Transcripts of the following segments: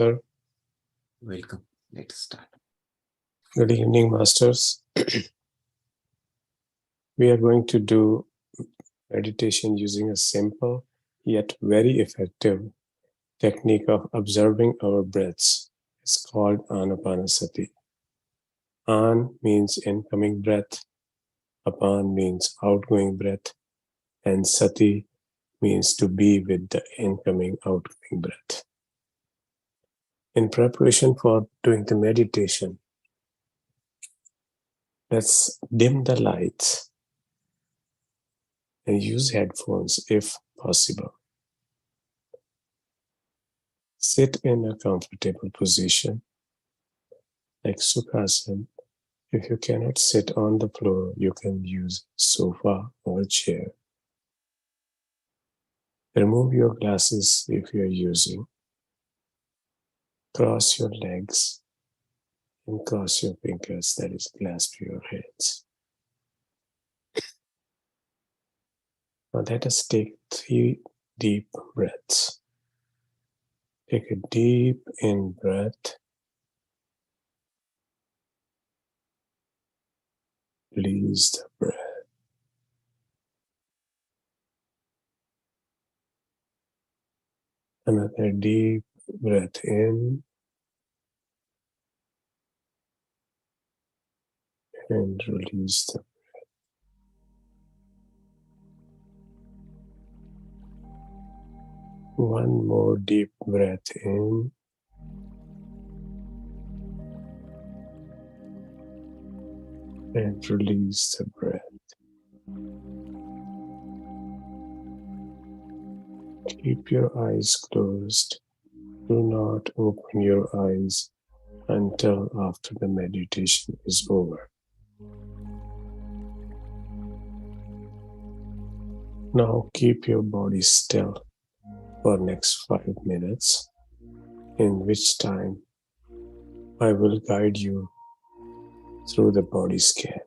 Sir, Welcome. Let's start. good evening, masters. We are going to do meditation using a simple yet very effective technique of observing our breaths. It's called Anapanasati. An means incoming breath, Apan means outgoing breath, and Sati means to be with the incoming, outgoing breath. In preparation for doing the meditation, let's dim the lights and use headphones if possible. Sit in a comfortable position like Sukhasana. If you cannot sit on the floor, you can use sofa or chair. Remove your glasses if you are using. Cross your legs and cross your fingers, that is, clasp your hands. Now let us take 3 deep breaths. Take a deep in breath. Release the breath. Another deep breath in and release the breath. One more deep breath in and release the breath. Keep your eyes closed. Do not open your eyes until after the meditation is over. Now keep your body still for next 5 minutes, in which time I will guide you through the body scan.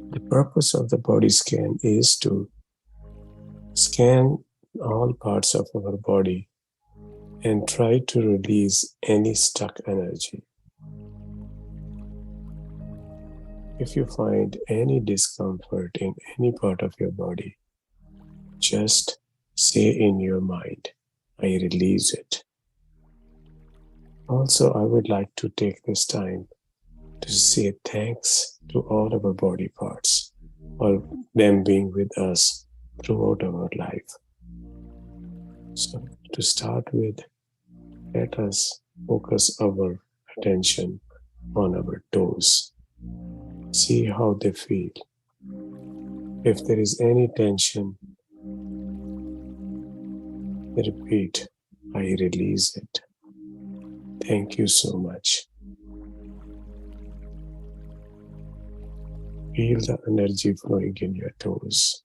The purpose of the body scan is to scan all parts of our body and try to release any stuck energy. If you find any discomfort in any part of your body, just say in your mind, I release it. Also, I would like to take this time to say thanks to all of our body parts, for them being with us throughout our life. So, to start with, let us focus our attention on our toes. See how they feel. If there is any tension, repeat, I release it. Thank you so much. Feel the energy flowing in your toes.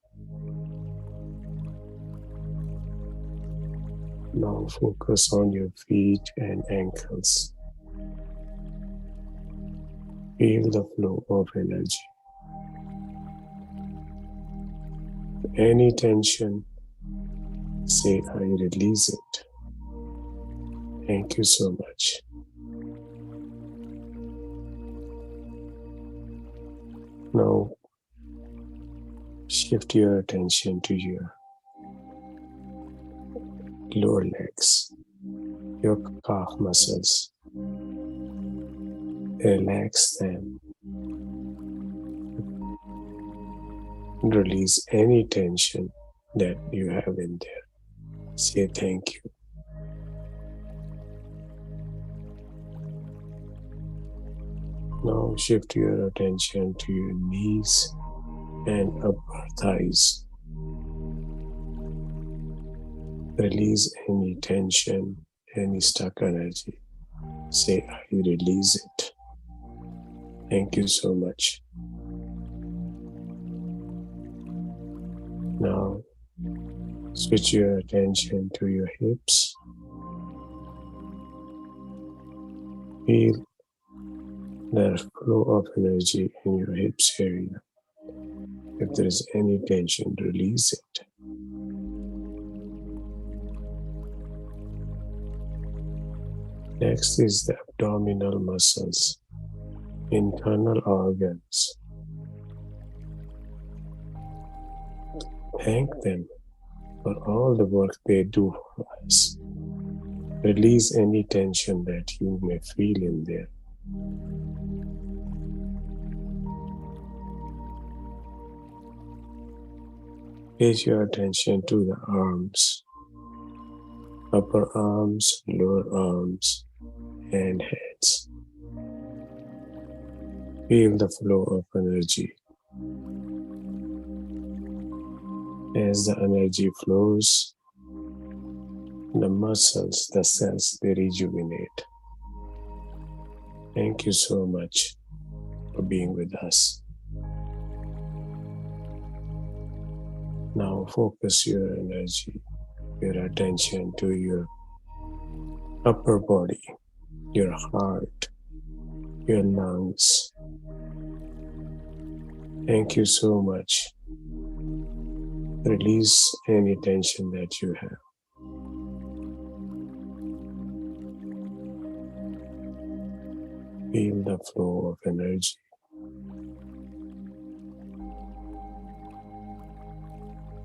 Now focus on your feet and ankles. Feel the flow of energy. Any tension, say, I release it. Thank you so much. Now, shift your attention to your lower legs, your calf muscles. Relax them. Release any tension that you have in there. Say thank you. Now shift your attention to your knees and upper thighs. Release any tension, any stuck energy. Say, I release it. Thank you so much. Now, switch your attention to your hips. Feel the flow of energy in your hips area. If there is any tension, release it. Next is the abdominal muscles, internal organs. Thank them for all the work they do for us. Release any tension that you may feel in there. Place your attention to the arms, upper arms, lower arms, and heads. Feel the flow of energy. As the energy flows, the muscles, the cells, they rejuvenate. Thank you so much for being with us. Now focus your energy, your attention to your upper body, your heart, your lungs. Thank you so much. Release any tension that you have. Feel the flow of energy.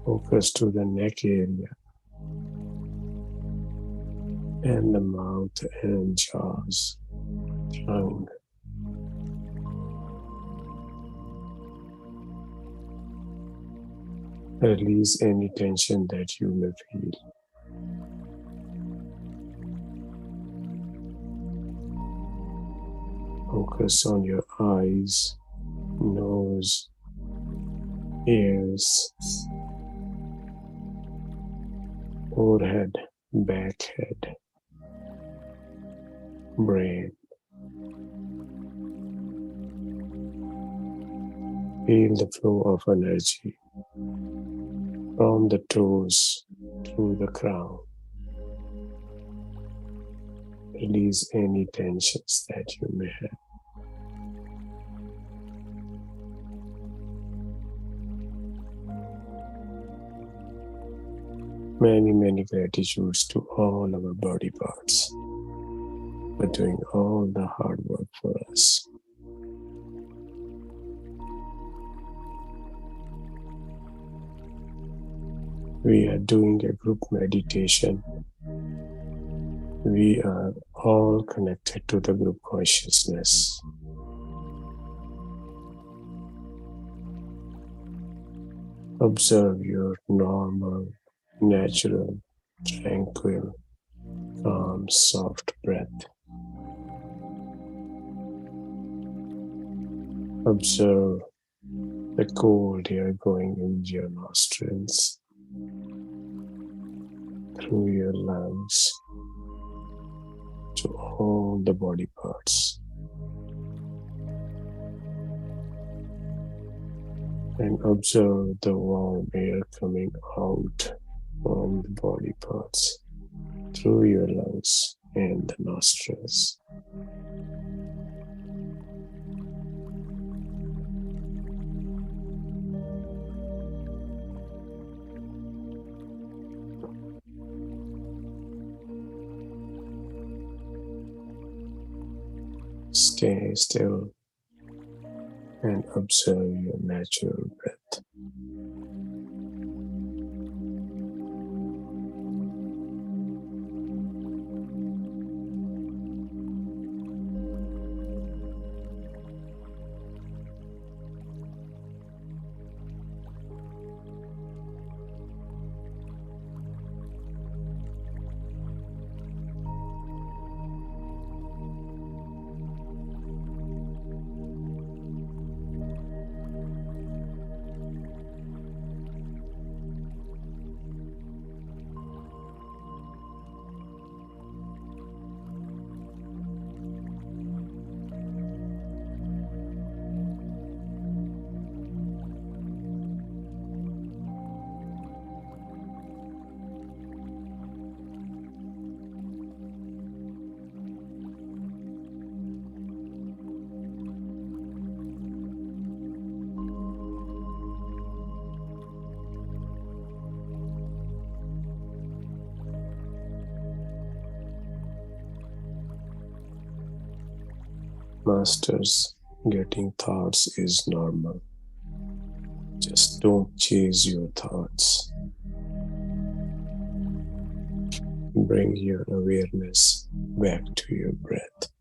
Focus to the neck area and the mouth and jaws, tongue. Release any tension that you may feel. Focus on your eyes, nose, ears, forehead, back head, brain. Feel the flow of energy from the toes to the crown. Release any tensions that you may have. Many gratitudes to all our body parts for doing all the hard work for us. We are doing a group meditation. We are all connected to the group consciousness. Observe your normal, natural, tranquil, calm, soft breath. Observe the cold air going into your nostrils, through your lungs, to all the body parts. And observe the warm air coming out from the body parts, through your lungs and the nostrils. Stay still and observe your natural breath. Masters, getting thoughts is normal. Just don't chase your thoughts. Bring your awareness back to your breath.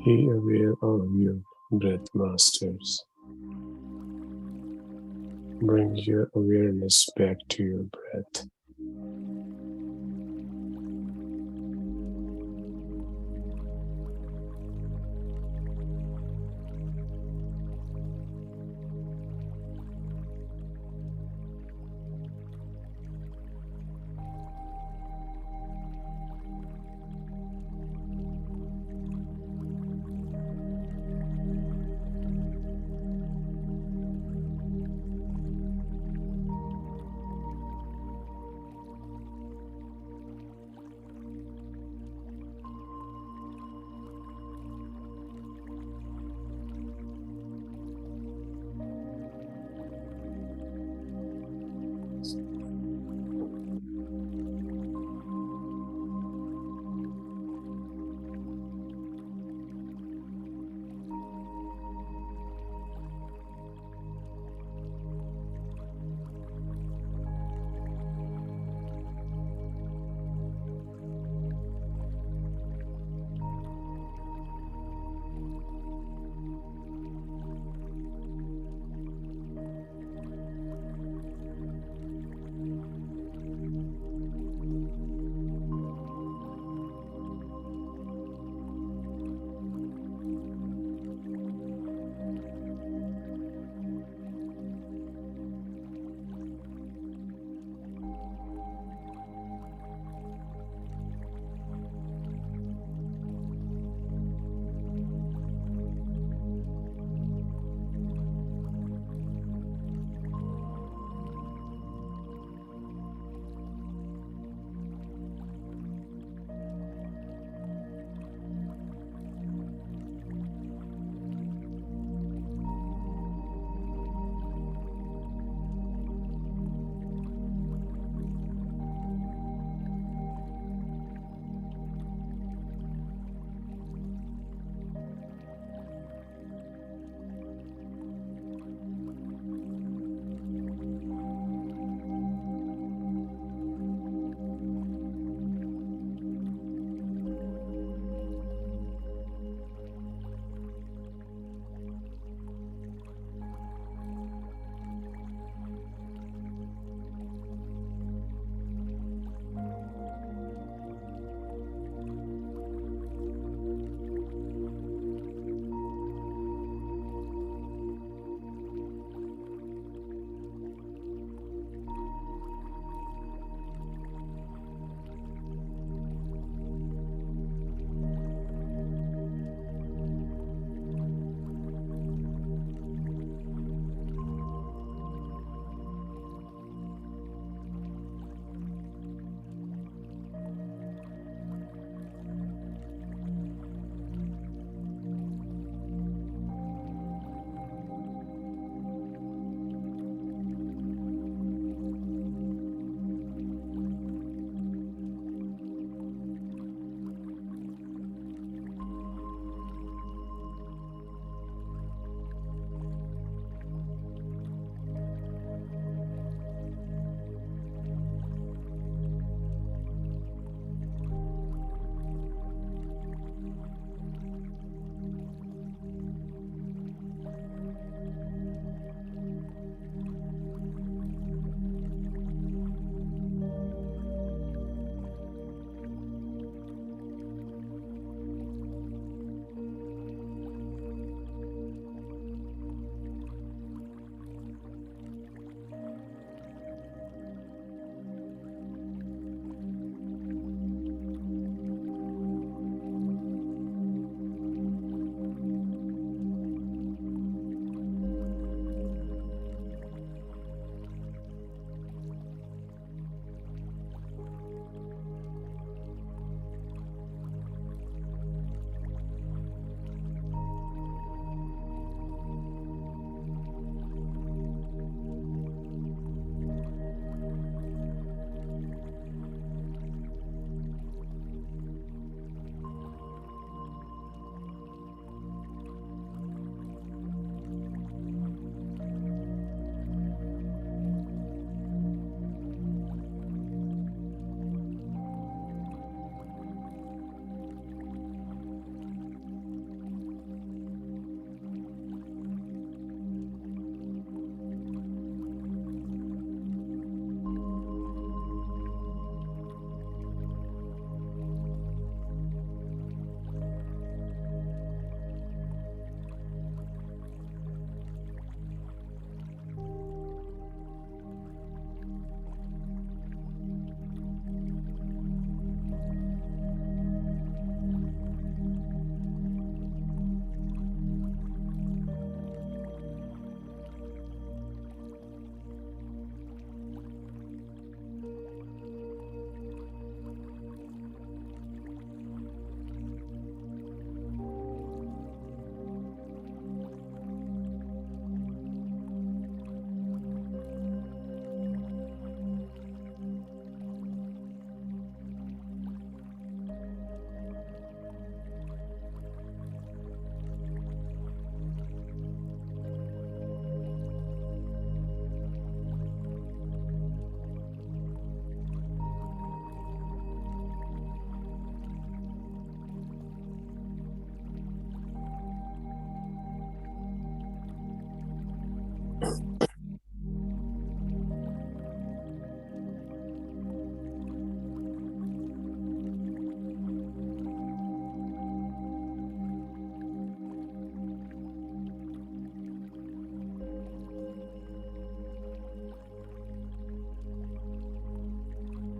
Be aware of your breath, masters. Bring your awareness back to your breath.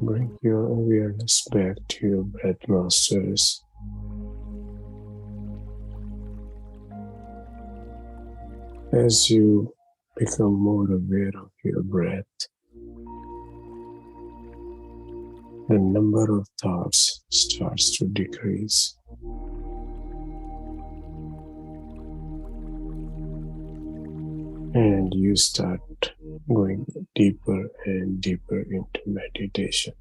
Bring your awareness back to your breath masters. As you become more aware of your breath, the number of thoughts starts to decrease. And you start going deeper and deeper into meditation.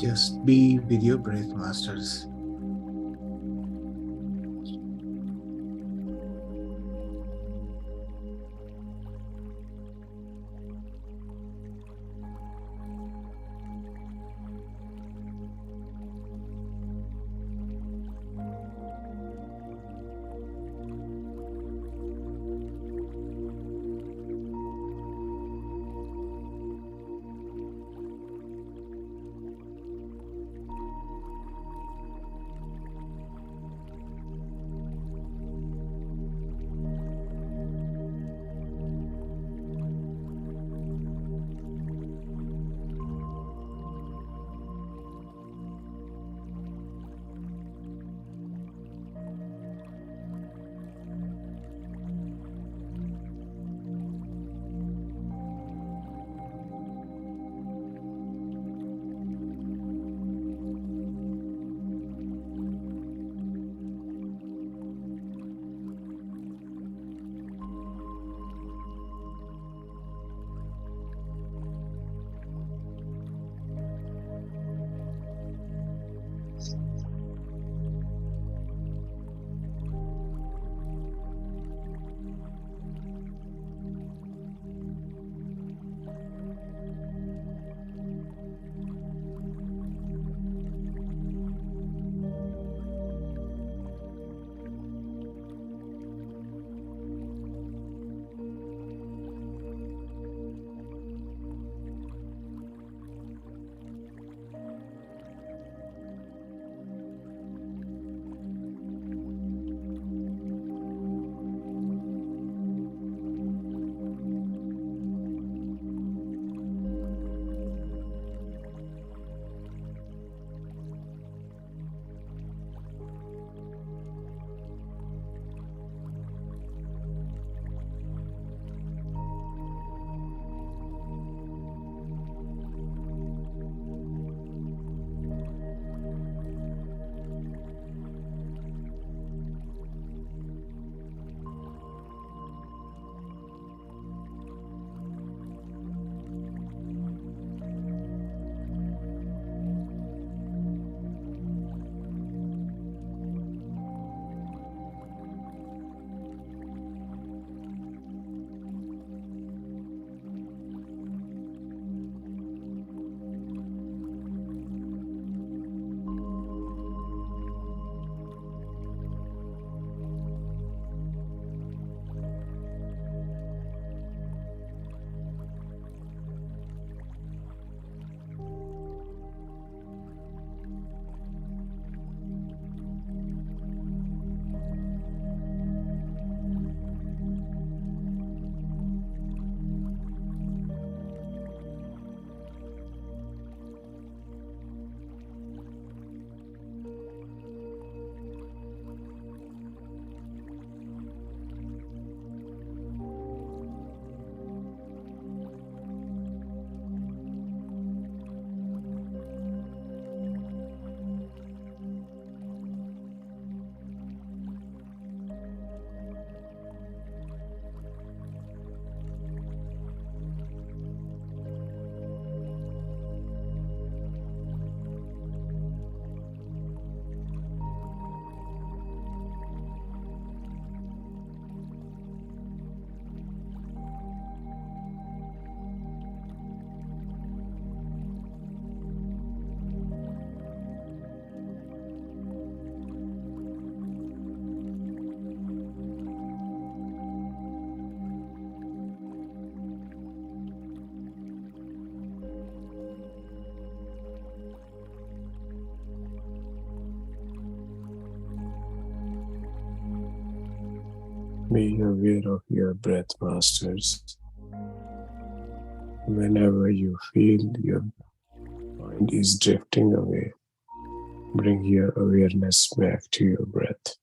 Just be with your breath, masters. Be aware of your breath, masters. Whenever you feel your mind is drifting away, bring your awareness back to your breath.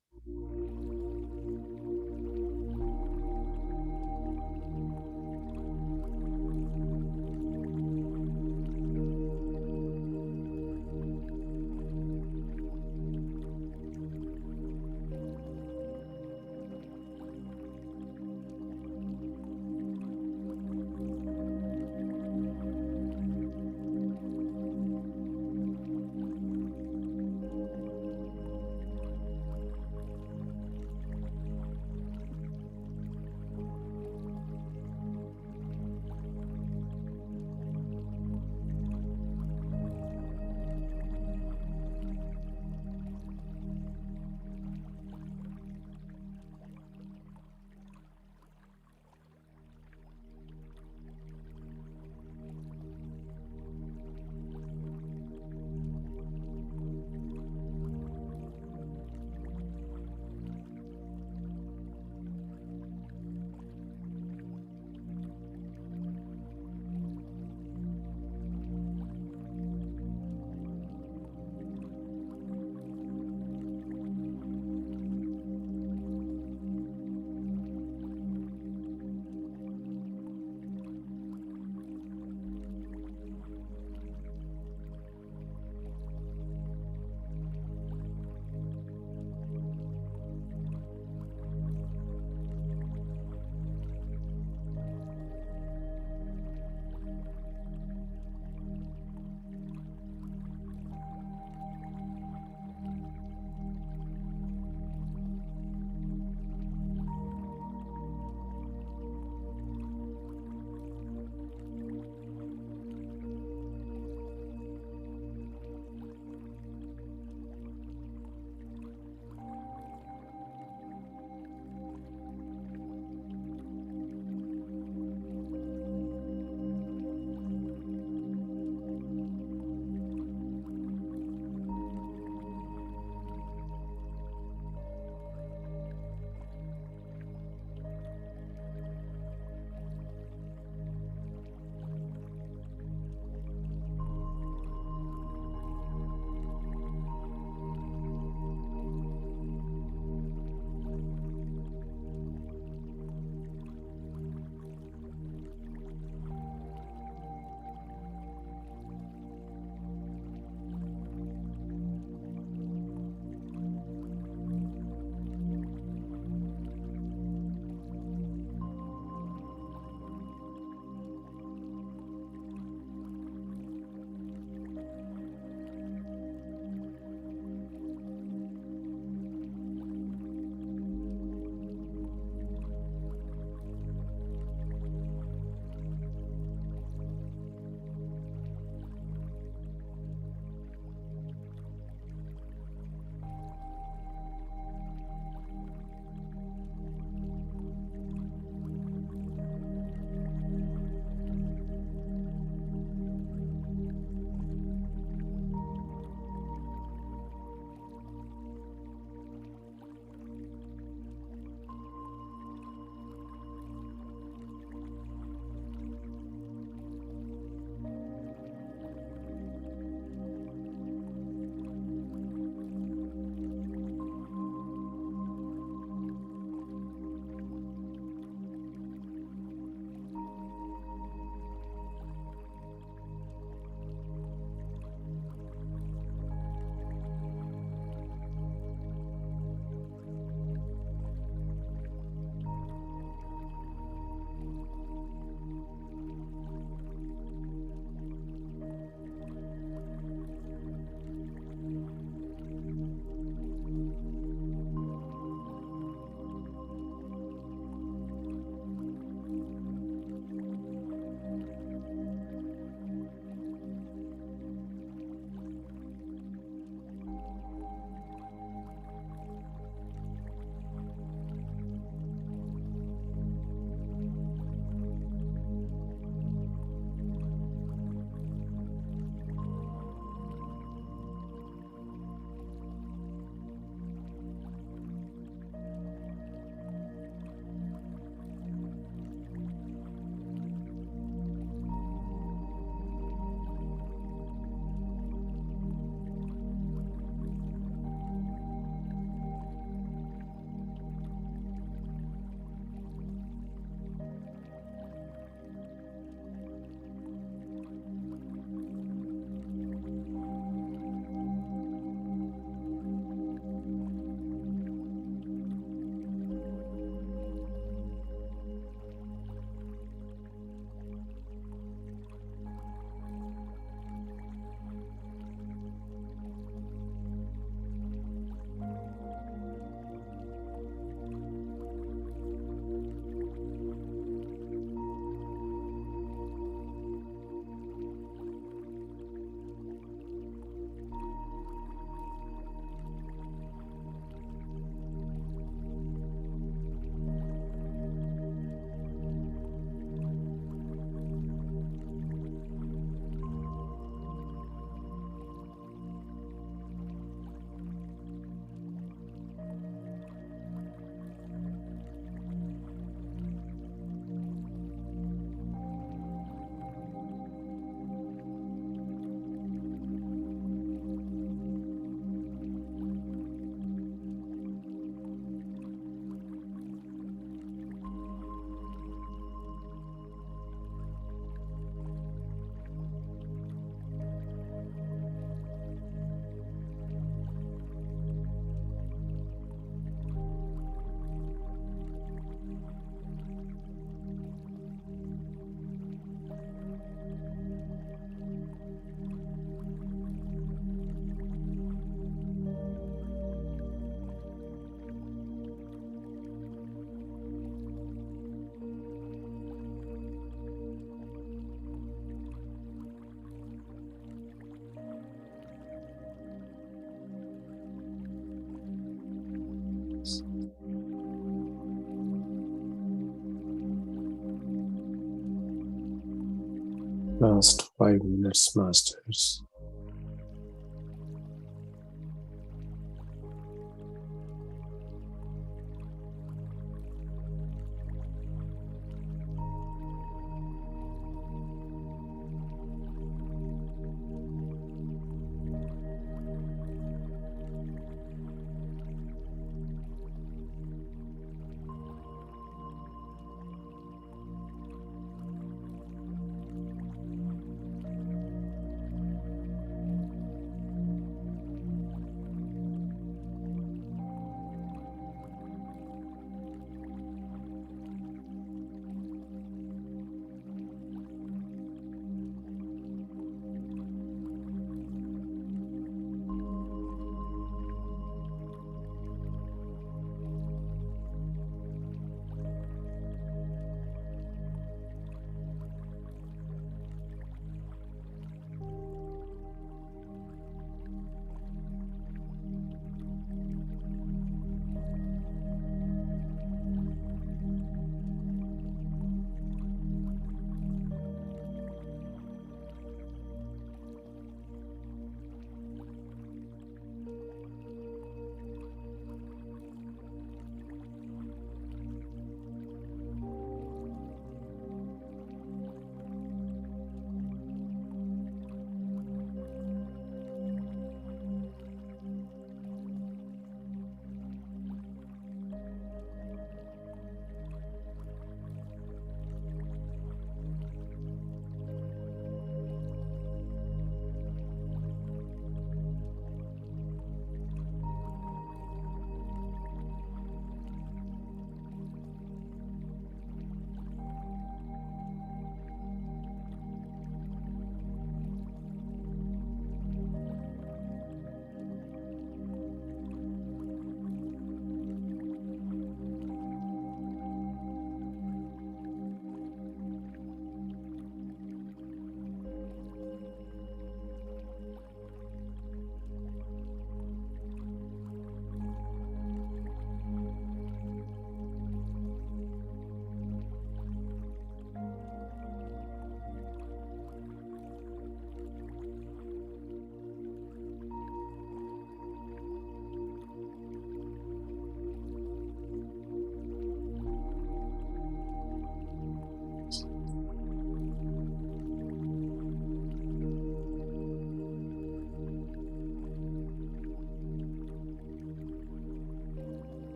Last 5 minutes, Masters.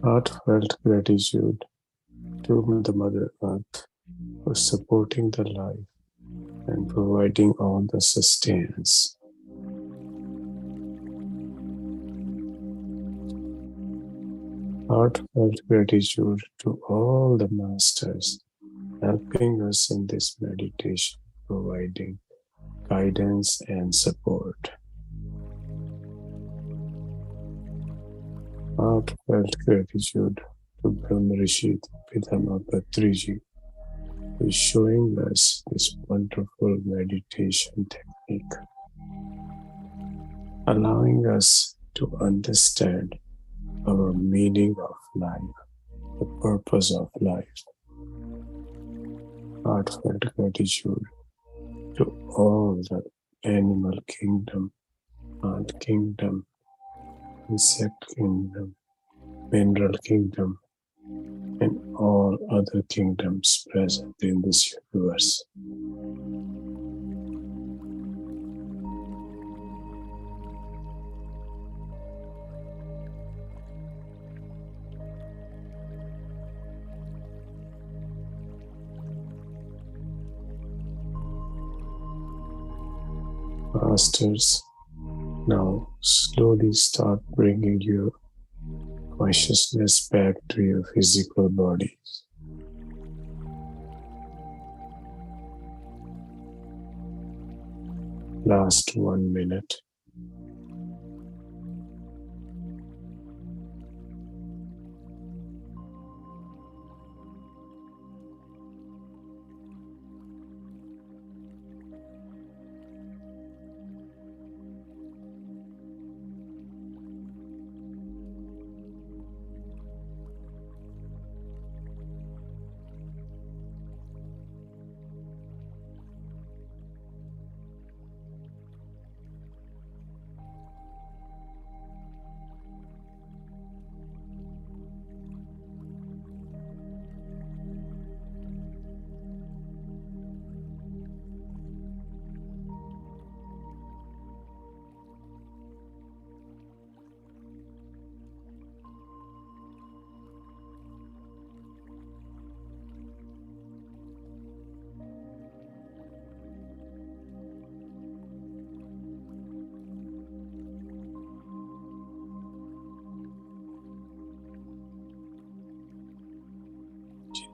Heartfelt gratitude to the Mother Earth for supporting the life and providing all the sustenance. Heartfelt gratitude to all the masters helping us in this meditation, providing guidance and support. Heartfelt gratitude to Brahma Rishi Pidama Patriji, who is showing us this wonderful meditation technique, allowing us to understand our meaning of life, the purpose of life. Heartfelt gratitude to all the animal kingdom, plant kingdom, insect kingdom, mineral kingdom, and all other kingdoms present in this universe. Masters, now slowly start bringing your consciousness back to your physical body. Last 1 minute.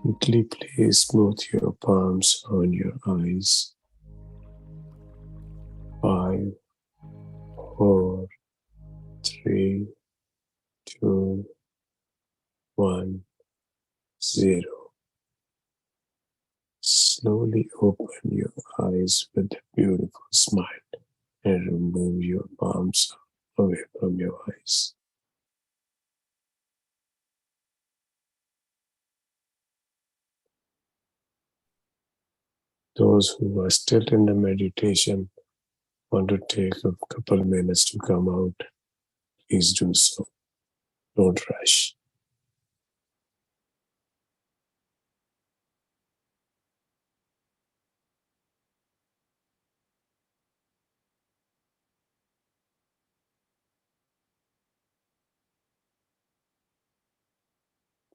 Gently place both your palms on your eyes. 5, 4, 3, 2, 1, 0. Slowly open your eyes with a beautiful smile and remove your palms away from your eyes. Those who are still in the meditation want to take a couple minutes to come out, please do so. Don't rush.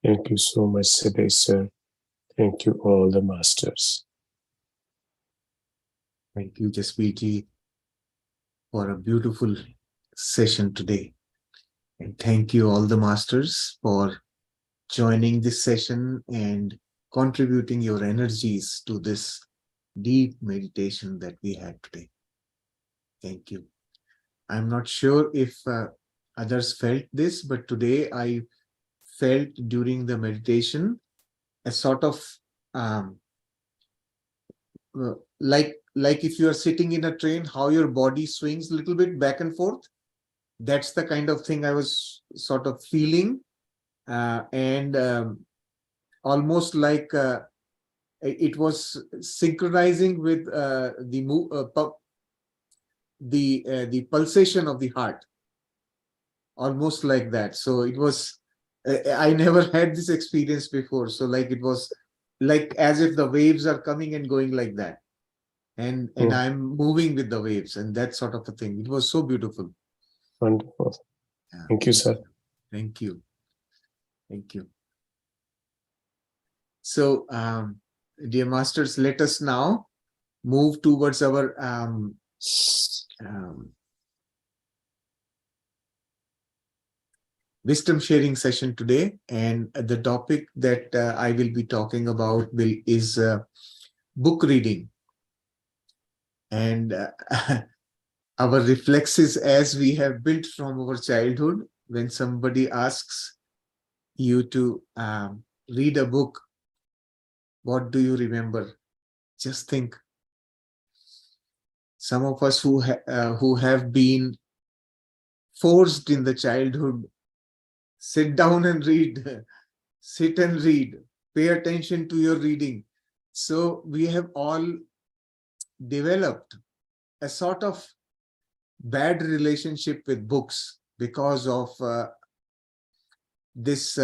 Thank you so much, Siddhesh sir. Thank you, all the masters. Thank you, Jaspreet, for a beautiful session today. And thank you, all the masters, for joining this session and contributing your energies to this deep meditation that we had today. Thank you. I'm not sure if others felt this, but today I felt during the meditation a sort of like if you are sitting in a train, how your body swings a little bit back and forth. That's the kind of thing I was sort of feeling, and almost like it was synchronizing with the pulsation of the heart, almost like that. So it was, I never had this experience before. So like it was like as if the waves are coming and going like that, and I'm moving with the waves, and that sort of a thing. It was so beautiful. Wonderful. Yeah, Thank you, sir. Thank you. Thank you. So, dear masters, let us now move towards our wisdom sharing session today. And the topic that I will be talking about is book reading. And our reflexes, as we have built from our childhood, when somebody asks you to read a book, what do you remember? Just think. Some of us who have been forced in the childhood, sit down and read, sit and read, pay attention to your reading. So we have all developed a sort of bad relationship with books because of this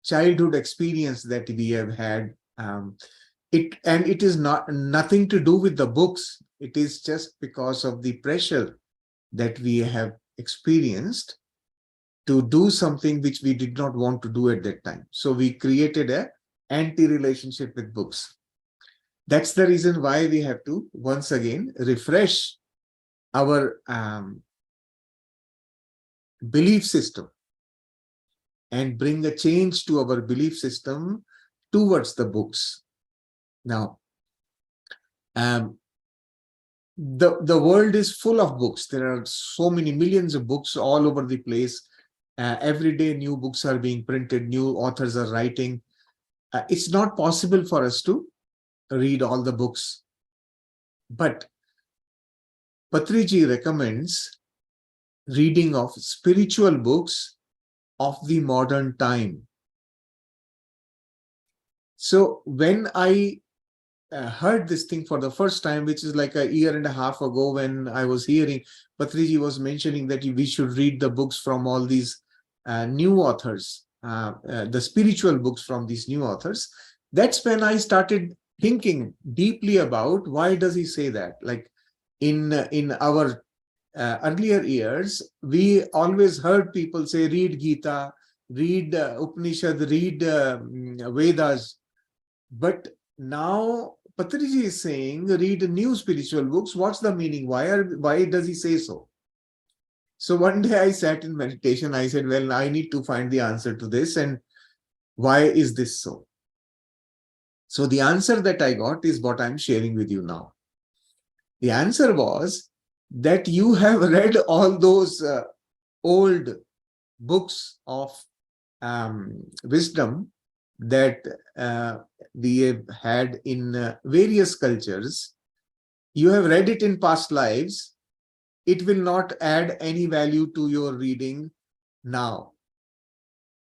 childhood experience that we have had. It is nothing to do with the books. It is just because of the pressure that we have experienced to do something which we did not want to do at that time. So we created an anti-relationship with books. That's the reason why we have to once again refresh our belief system and bring a change to our belief system towards the books. Now, the world is full of books. There are so many millions of books all over the place. Every day new books are being printed, new authors are writing. It's not possible for us to read all the books. But Patriji recommends reading of spiritual books of the modern time. So when I heard this thing for the first time, which is like a year and a half ago, when I was hearing Patriji was mentioning that we should read the books from all these new authors, the spiritual books from these new authors, that's when I started thinking deeply about why does he say that? Like in our earlier years, we always heard people say, read Gita, read Upanishad, read Vedas. But now Patriji is saying, read new spiritual books. What's the meaning? Why does he say so? So one day I sat in meditation. I said, well, I need to find the answer to this. And why is this so? So the answer that I got is what I'm sharing with you now. The answer was that you have read all those old books of wisdom that we have had in various cultures. You have read it in past lives. It will not add any value to your reading now.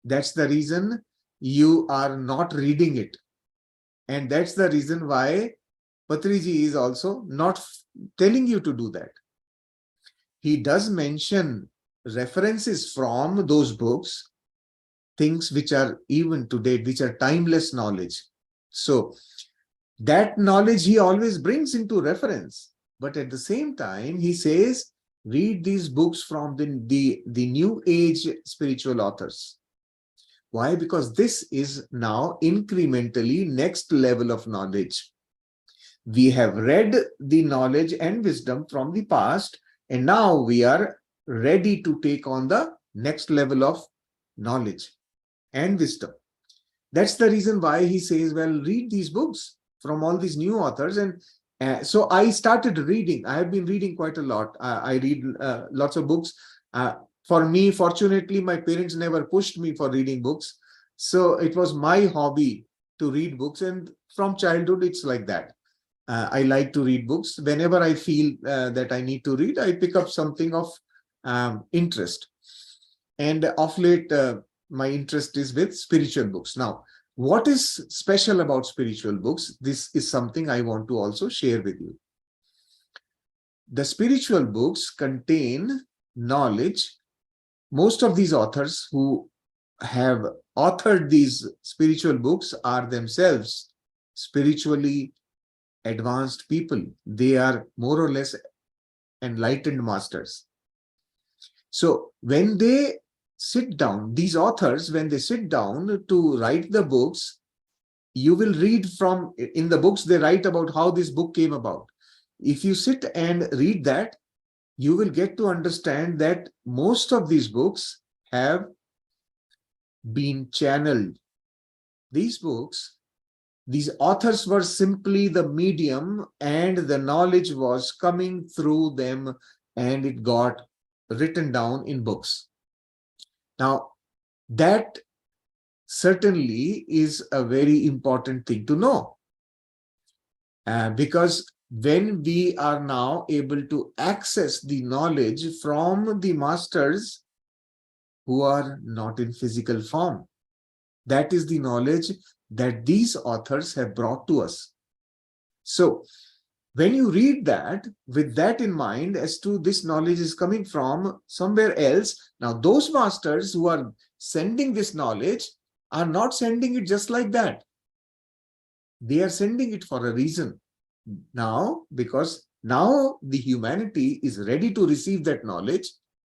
That's the reason you are not reading it. And that's the reason why Patriji is also not telling you to do that. He does mention references from those books, things which are even to date, which are timeless knowledge. So that knowledge he always brings into reference. But at the same time, he says, read these books from the new age spiritual authors. Why? Because this is now incrementally next level of knowledge. We have read the knowledge and wisdom from the past, and now we are ready to take on the next level of knowledge and wisdom. That's the reason why he says, well, read these books from all these new authors. And so I started reading. I have been reading quite a lot. I read lots of books. For me, fortunately, my parents never pushed me for reading books. So it was my hobby to read books. And from childhood, it's like that. I like to read books. Whenever I feel that I need to read, I pick up something of interest. And of late, my interest is with spiritual books. Now, what is special about spiritual books? This is something I want to also share with you. The spiritual books contain knowledge. Most of these authors who have authored these spiritual books are themselves spiritually advanced people. They are more or less enlightened masters. So when they sit down, these authors, when they sit down to write the books, you will read from, in the books, they write about how this book came about. If you sit and read that, you will get to understand that most of these books have been channeled. These books, these authors were simply the medium, and the knowledge was coming through them, and it got written down in books. Now, that certainly is a very important thing to know, because when we are now able to access the knowledge from the masters who are not in physical form, that is the knowledge that these authors have brought to us. So when you read that, with that in mind, as to this knowledge is coming from somewhere else, now those masters who are sending this knowledge are not sending it just like that. They are sending it for a reason. Now, because now the humanity is ready to receive that knowledge,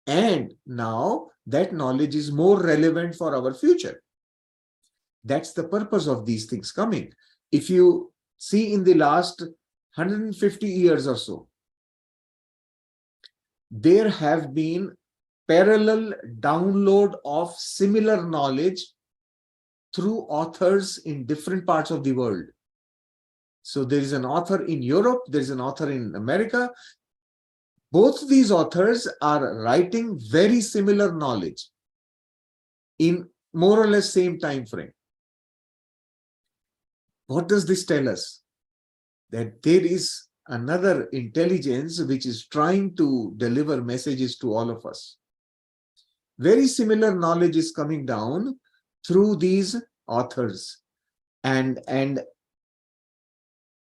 and now that knowledge is more relevant for our future. That's the purpose of these things coming. If you see in the last 150 years or so, there have been parallel download of similar knowledge through authors in different parts of the world. So there is an author in Europe, there is an author in America. Both these authors are writing very similar knowledge in more or less same time frame. What does this tell us? That there is another intelligence which is trying to deliver messages to all of us. Very similar knowledge is coming down through these authors. And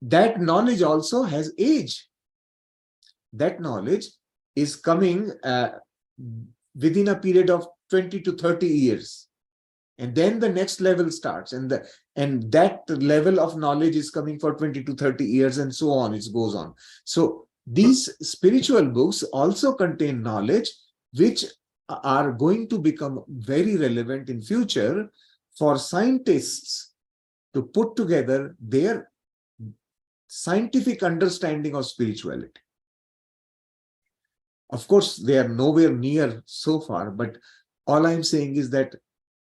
that knowledge also has age. That knowledge is coming within a period of 20 to 30 years. And then the next level starts, and that level of knowledge is coming for 20 to 30 years, and so on, it goes on. So these spiritual books also contain knowledge which are going to become very relevant in future for scientists to put together their scientific understanding of spirituality. Of course, they are nowhere near so far, but all I'm saying is that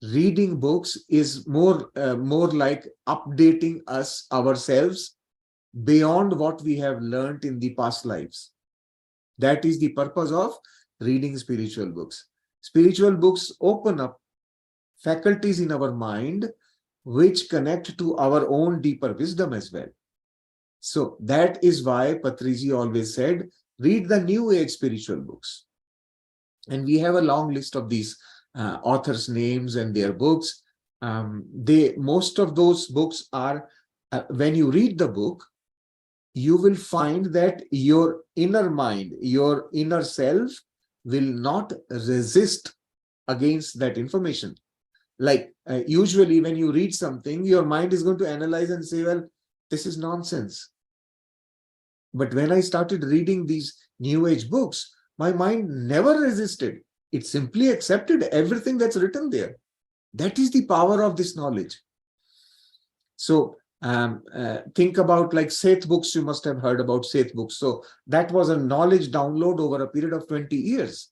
reading books is more like updating us ourselves beyond what we have learned in the past lives. That is the purpose of reading spiritual books. Spiritual books open up faculties in our mind which connect to our own deeper wisdom as well. So that is why Patriji always said, read the new age spiritual books. And we have a long list of these authors' names and their books. Most of those books are, when you read the book, you will find that your inner mind, your inner self will not resist against that information. Like usually when you read something, your mind is going to analyze and say, well, this is nonsense. But when I started reading these new age books, my mind never resisted. It simply accepted everything that's written there. That is the power of this knowledge. So think about like Seth books. You must have heard about Seth books. So that was a knowledge download over a period of 20 years.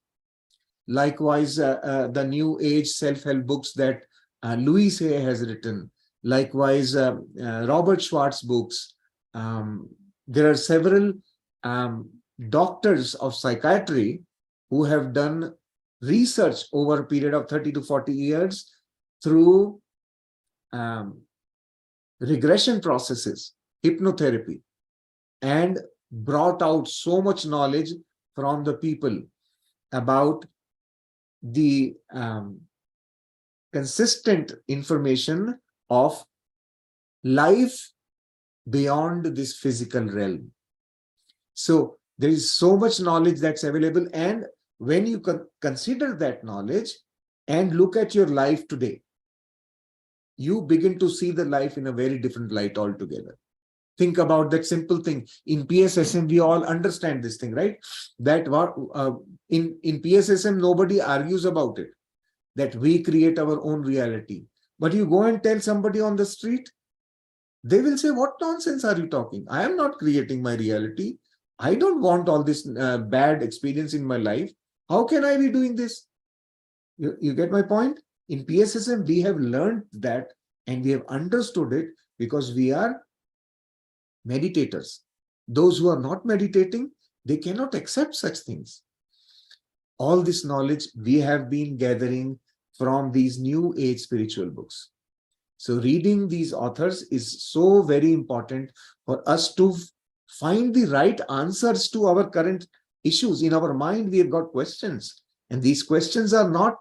Likewise, the new age self-help books that Louise Hay has written. Likewise, Robert Schwartz books. There are several doctors of psychiatry who have done research over a period of 30 to 40 years through regression processes, hypnotherapy, and brought out so much knowledge from the people about the consistent information of life beyond this physical realm. So there is so much knowledge that's available, and when you consider that knowledge and look at your life today, you begin to see the life in a very different light altogether. Think about that simple thing. In PSSM, we all understand this thing, right? That in PSSM, nobody argues about it, that we create our own reality. But you go and tell somebody on the street, they will say, what nonsense are you talking? I am not creating my reality. I don't want all this bad experience in my life. How can I be doing this? You get my point? In PSSM, we have learned that and we have understood it because we are meditators. Those who are not meditating, they cannot accept such things. All this knowledge we have been gathering from these new age spiritual books. So reading these authors is so very important for us to find the right answers to our current issues. In our mind, we have got questions, and these questions are not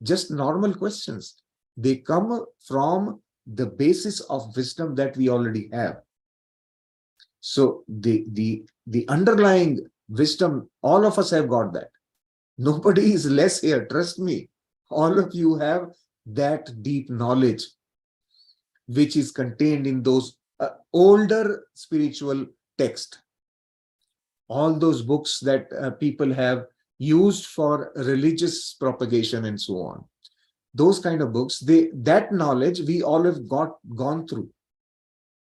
just normal questions. They come from the basis of wisdom that we already have. So the underlying wisdom, all of us have got that. Nobody is less here, trust me. All of you have that deep knowledge which is contained in those older spiritual texts. All those books that people have used for religious propagation and so on. Those kind of books, that knowledge we all have gone through.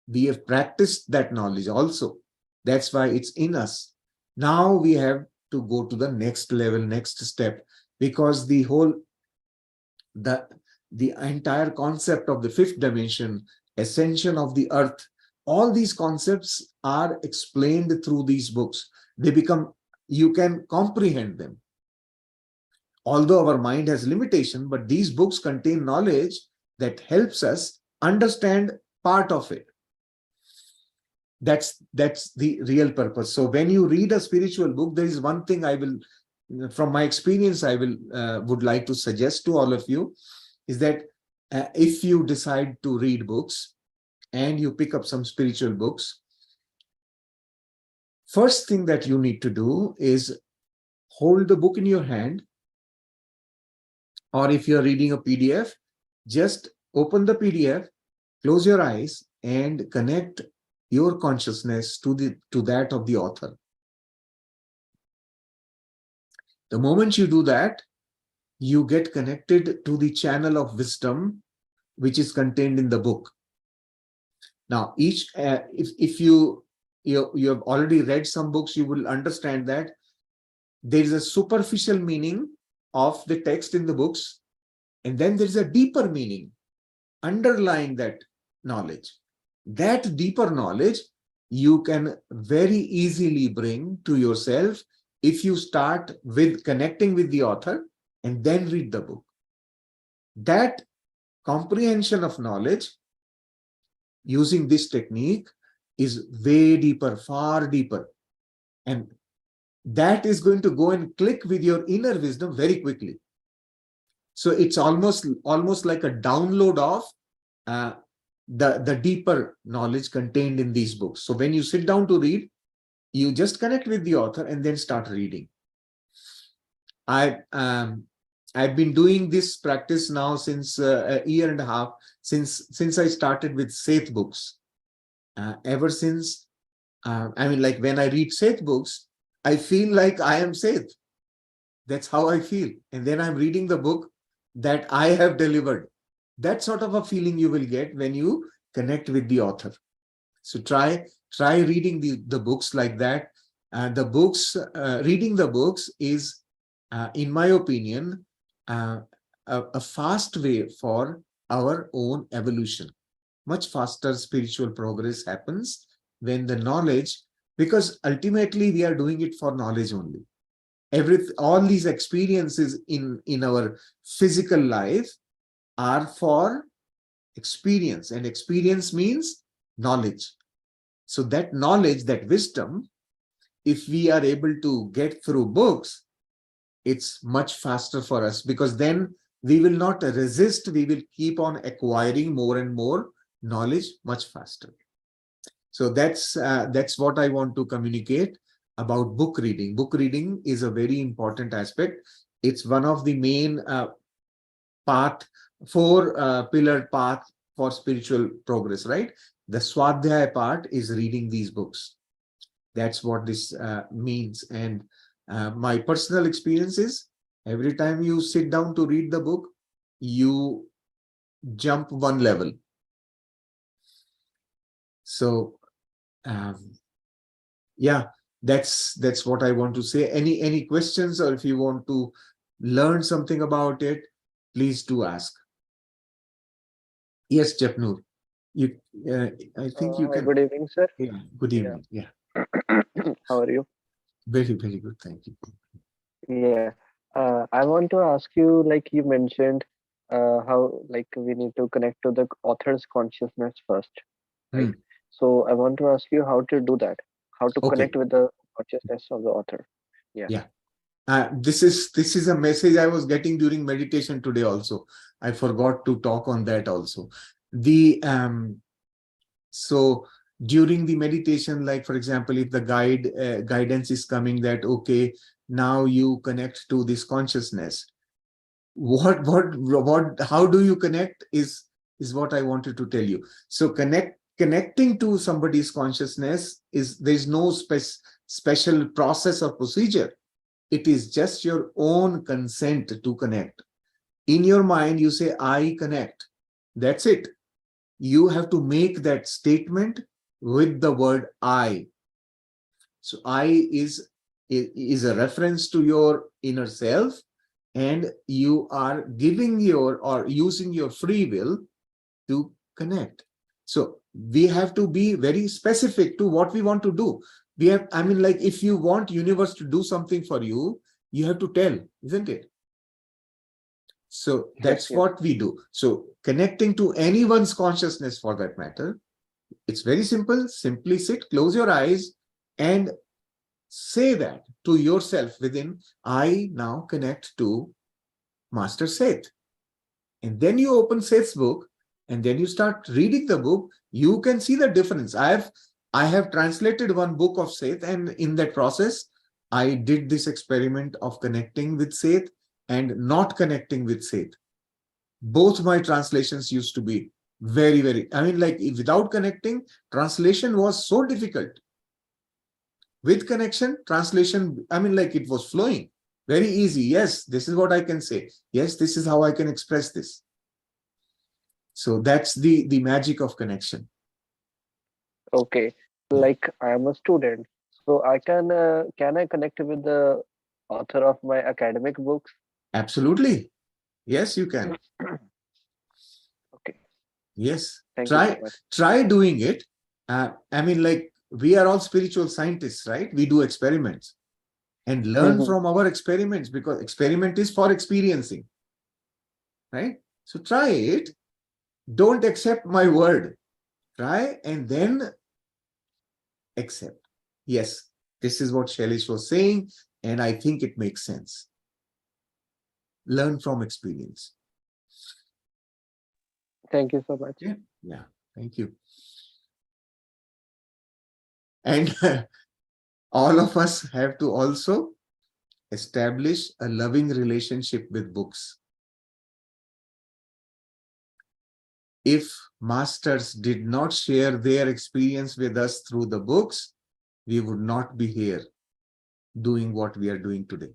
We have practiced that knowledge also. That's why it's in us. Now we have to go to the next level, next step, because the entire concept of the fifth dimension, ascension of the earth, all these concepts are explained through these books. They become, you can comprehend them. Although our mind has limitation, but these books contain knowledge that helps us understand part of it. That's the real purpose. So when you read a spiritual book, there is one thing I will, from my experience, I will would like to suggest to all of you, is that if you decide to read books and you pick up some spiritual books, first thing that you need to do is hold the book in your hand, or if you're reading a PDF, just open the PDF, close your eyes, and connect your consciousness to that of the author. The moment you do that, you get connected to the channel of wisdom which is contained in the book. Now, if you have already read some books, you will understand that there is a superficial meaning of the text in the books, and then there is a deeper meaning underlying that knowledge. That deeper knowledge you can very easily bring to yourself if you start with connecting with the author and then read the book. That comprehension of knowledge using this technique is way deeper, far deeper. And that is going to go and click with your inner wisdom very quickly. So it's almost like a download of the deeper knowledge contained in these books. So when you sit down to read, you just connect with the author and then start reading. I've been doing this practice now since a year and a half, since I started with Seth books. Ever since, I mean, like when I read Seth books, I feel like I am Seth. That's how I feel. And then I'm reading the book that I have delivered. That sort of a feeling you will get when you connect with the author. So try reading the books like that. Reading the books is, in my opinion, a fast way for our own evolution. Much faster spiritual progress happens when the knowledge, because ultimately we are doing it for knowledge only. All these experiences in our physical life are for experience, and experience means knowledge. So that knowledge, that wisdom, if we are able to get through books, it's much faster for us, because then we will not resist. We will keep on acquiring more and more knowledge much faster. So that's what I want to communicate about book reading. Book reading is a very important aspect. It's one of the main four-pillared path for spiritual progress, right? The Swadhyaya part is reading these books. That's what this means. And my personal experience is, every time you sit down to read the book, you jump one level. So yeah, that's what I want to say. Any questions, or if you want to learn something about it, please do ask. Yes, Japnur, I think you Hi, can. good evening, sir. Yeah, good evening. Yeah. How are you? Very, very good. Thank you. Yeah. I want to ask you, like you mentioned, how like we need to connect to the author's consciousness first, right? Hmm. So I want to ask you how to do that, how to Okay. connect with the consciousness of the author. Yeah. Yeah. This is a message I was getting during meditation today also. I forgot to talk on that also. So during the meditation, like for example, if the guidance is coming that, okay, now you connect to this consciousness, how do you connect is what I wanted to tell you. So connecting to somebody's consciousness there's no special process or procedure. It is just your own consent to connect. In your mind, you say, I connect. That's it. You have to make that statement with the word I. So I is is a reference to your inner self, and you are giving your or using your free will to connect. So we have to be very specific to what we want to do. We have, I mean, like if you want universe to do something for you, you have to tell, isn't it? So that's Yes. what we do. So connecting to anyone's consciousness for that matter, it's very simple. Simply sit, close your eyes, and say that to yourself within, I now connect to Master Seth. And then you open Seth's book, and then you start reading the book. You can see the difference. I have translated one book of Seth, and in that process, I did this experiment of connecting with Seth and not connecting with Seth. Both my translations used to be very, very, I mean, like without connecting, translation was so difficult. With connection, translation, I mean, like it was flowing. Very easy. Yes, this is what I can say. Yes, this is how I can express this. So that's the magic of connection. Okay. Like I am a student, so I can I connect with the author of my academic books? Absolutely. Yes, you can. Okay. Yes. Thank you so much. Try doing it. I mean, like we are all spiritual scientists, right? We do experiments and learn from our experiments, because experiment is for experiencing, right? So try it. Don't accept my word. Try and then accept. Yes, this is what Shailesh was saying, and I think it makes sense. Learn from experience. Thank you so much. Yeah, thank you. And all of us have to also establish a loving relationship with books. If masters did not share their experience with us through the books, we would not be here doing what we are doing today.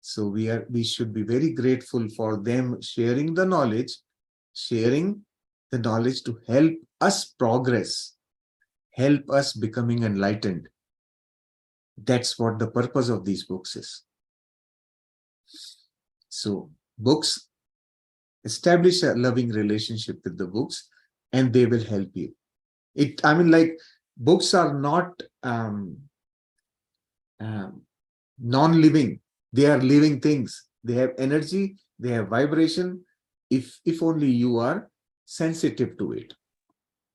So we should be very grateful for them sharing the knowledge to help us progress, help us becoming enlightened. That's what the purpose of these books is. So books, establish a loving relationship with the books, and they will help you. I mean, like books are not non-living. They are living things. They have energy, they have vibration, if only you are sensitive to it.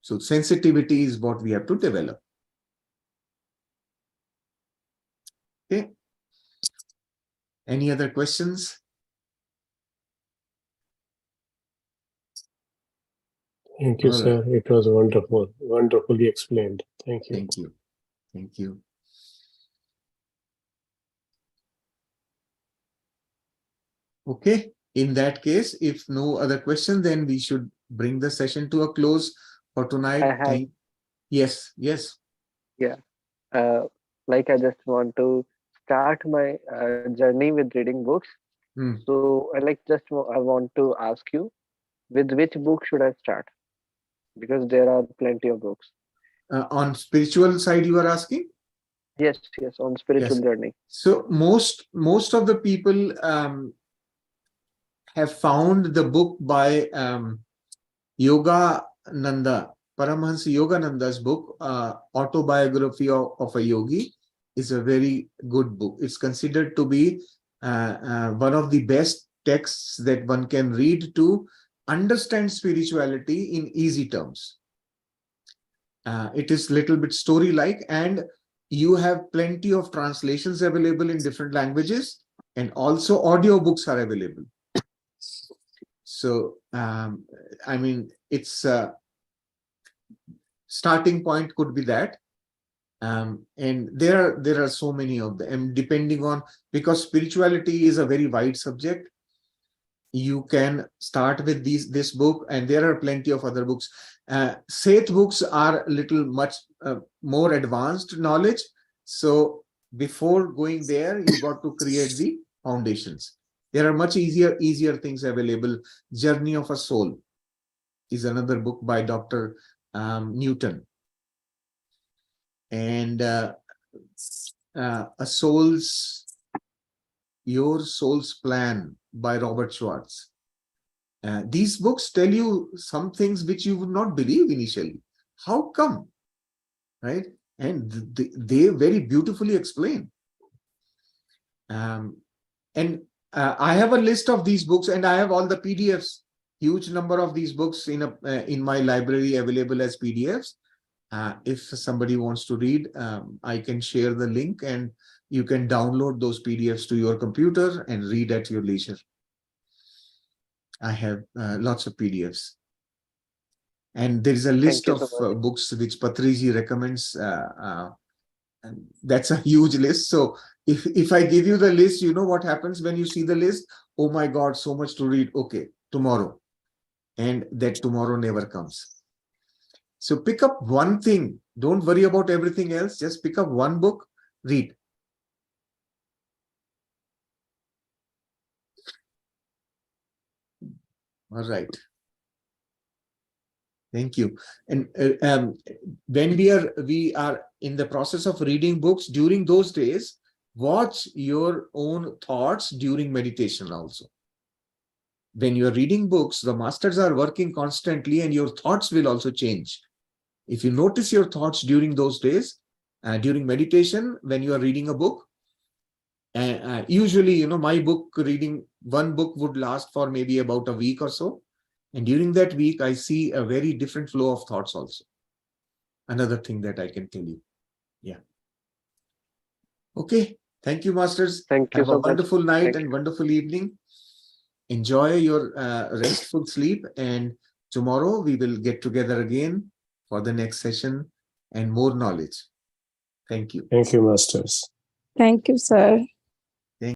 So sensitivity is what we have to develop. Okay. Any other questions? Thank you, sir. It was wonderful, wonderfully explained. Thank you. Thank you. Thank you. Okay. In that case, if no other question, then we should bring the session to a close for tonight. Yes. Yeah. Like I just want to start my journey with reading books. So I want to ask you, with which book should I start? Because there are plenty of books. On spiritual side, you are asking? Yes, on spiritual journey. So most of the people have found the book by Yogananda, Paramahansa Yogananda's book, Autobiography of a Yogi, is a very good book. It's considered to be one of the best texts that one can read to understand spirituality in easy terms. It is little bit story-like, and you have plenty of translations available in different languages, and also audiobooks are available. So, I mean, it's starting point could be that. And there are so many of them, depending on, because spirituality is a very wide subject. You can start with this book, and there are plenty of other books. Seth books are much more advanced knowledge. So before going there, you got to create the foundations. There are much easier things available. Journey of a Soul is another book by Dr. Newton. And Your Soul's Plan by Robert Schwartz. These books tell you some things which you would not believe initially. How come? Right? And they very beautifully explain. And I have a list of these books, and I have all the PDFs. Huge number of these books in my library available as PDFs. If somebody wants to read, I can share the link, and you can download those PDFs to your computer and read at your leisure. I have lots of PDFs. And there is a list of books which Patriji recommends. And that's a huge list. So if I give you the list, you know what happens when you see the list? Oh my God, so much to read. Okay, tomorrow. And that tomorrow never comes. So pick up one thing. Don't worry about everything else. Just pick up one book, read. All right. Thank you. And when we are in the process of reading books during those days, watch your own thoughts during meditation also. When you are reading books, the masters are working constantly, and your thoughts will also change. If you notice your thoughts during those days, during meditation, when you are reading a book, usually, my book reading, one book would last for maybe about a week or so. And during that week, I see a very different flow of thoughts also. Another thing that I can tell you. Yeah. Okay. Thank you, Masters. Thank you Have so a wonderful much. night and wonderful evening. Enjoy your restful sleep. And tomorrow we will get together again for the next session and more knowledge. Thank you. Thank you, Masters. Thank you, sir.